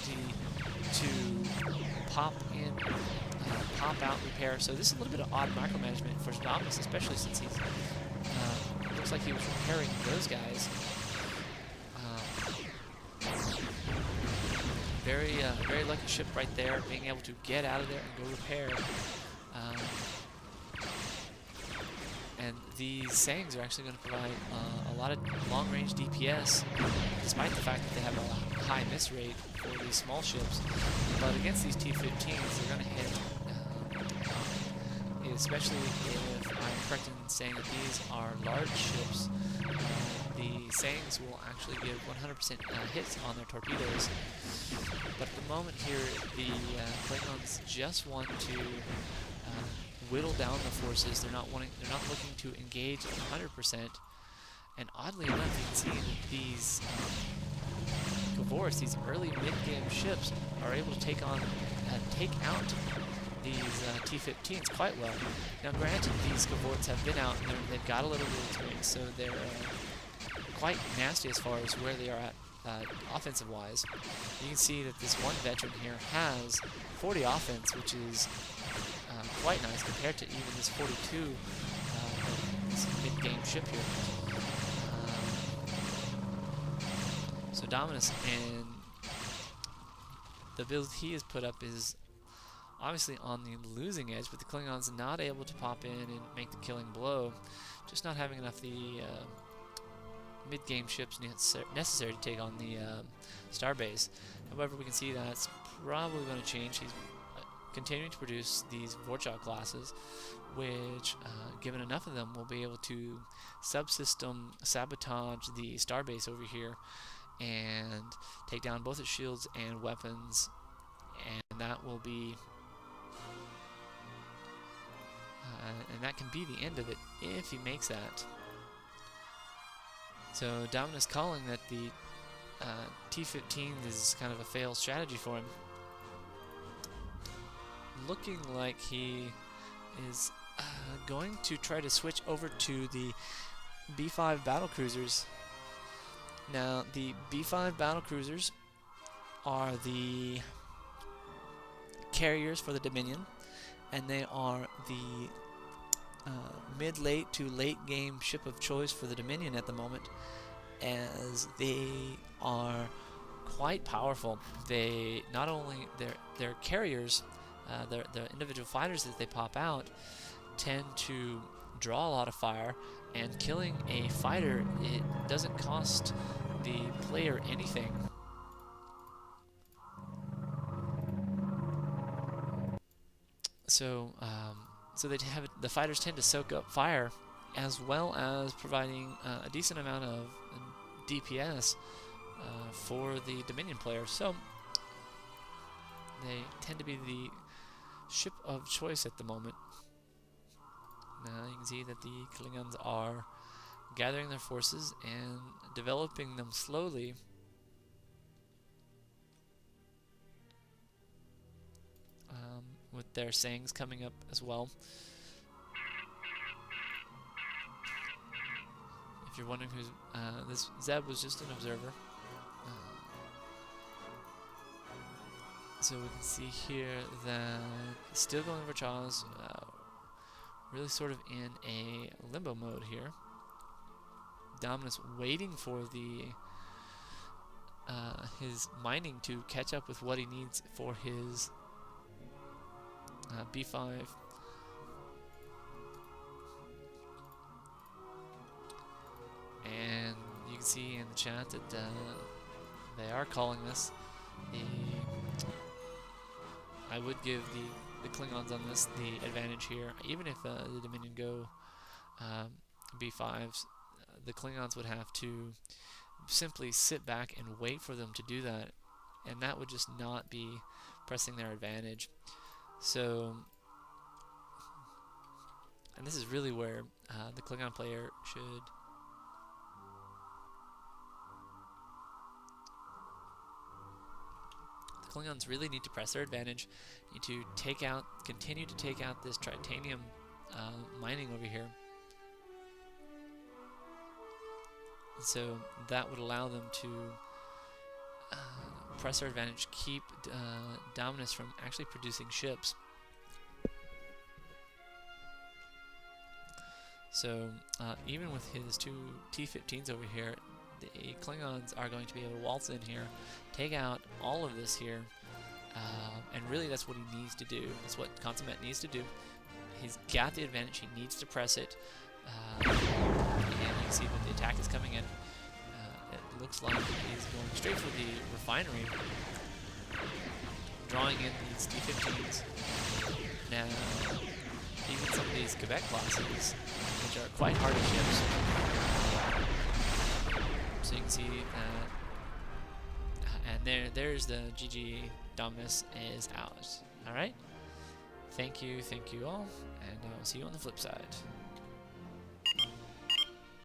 ability to pop in, pop out, repair. So this is a little bit of odd micromanagement for Dominus, especially since he's looks like he was repairing those guys. Very lucky ship right there, being able to get out of there and go repair. And these Sangs are actually going to provide a lot of long-range DPS, despite the fact that they have a high miss rate for these small ships. But against these T-15s, they're going to hit, especially if I'm correct in saying that these are large ships. The Sangs will actually give 100% hits on their torpedoes. But at the moment here, the Klingons just want to whittle down the forces. They're not looking to engage 100%. And oddly enough, you can see that these Kavors, these early mid-game ships, are able to take out these T-15s quite well. Now, granted, these Kavors have been out and they've got a little bit of experience, so they're quite nasty as far as where they are at offensive-wise. You can see that this one veteran here has 40 offense, which is quite nice compared to even this 42 this mid-game ship here. So Dominus, and the build he has put up is obviously on the losing edge, but the Klingons not able to pop in and make the killing blow, just not having enough the mid-game ships necessary to take on the starbase. However, we can see that's probably going to change. He's continuing to produce these Vorchok classes, which, given enough of them, will be able to subsystem sabotage the starbase over here and take down both its shields and weapons, and that will be and that can be the end of it if he makes that. So Dominus calling that the T-15 is kind of a failed strategy for him. Looking like he is going to try to switch over to the B-5 battlecruisers. Now, the B-5 battlecruisers are the carriers for the Dominion, and they are the mid-late to late-game ship of choice for the Dominion at the moment, as they are quite powerful. They not only their carriers, the individual fighters that they pop out, tend to draw a lot of fire, and killing a fighter, it doesn't cost the player anything. So the fighters tend to soak up fire, as well as providing a decent amount of DPS for the Dominion player. So they tend to be the ship of choice at the moment. Now you can see that the Klingons are gathering their forces and developing them slowly. With their Sangs coming up as well. If you're wondering who's this, Zeb was just an observer. So we can see here that still going for Charles, really sort of in a limbo mode here. Dominus waiting for the his mining to catch up with what he needs for his B5. And you can see in the chat that they are calling this. I would give the Klingons on this the advantage here. Even if the Dominion go B5s, the Klingons would have to simply sit back and wait for them to do that, and that would just not be pressing their advantage. So, and this is really where the Klingon player should Klingons really need to press their advantage, need to continue to take out this tritanium mining over here. And so that would allow them to press our advantage, keep Dominus from actually producing ships. So even with his 2 T-15s over here, the Klingons are going to be able to waltz in here, take out all of this here, and really that's what he needs to do. That's what Konsumat needs to do. He's got the advantage, he needs to press it, and you can see that the attack is coming in. It looks like he's going straight for the refinery, drawing in these T-15s. Now, even some of these Quebec classes, which are quite hardy ships. So you can see and there's the GG. Dominus is out. Alright? Thank you all, and I will see you on the flip side.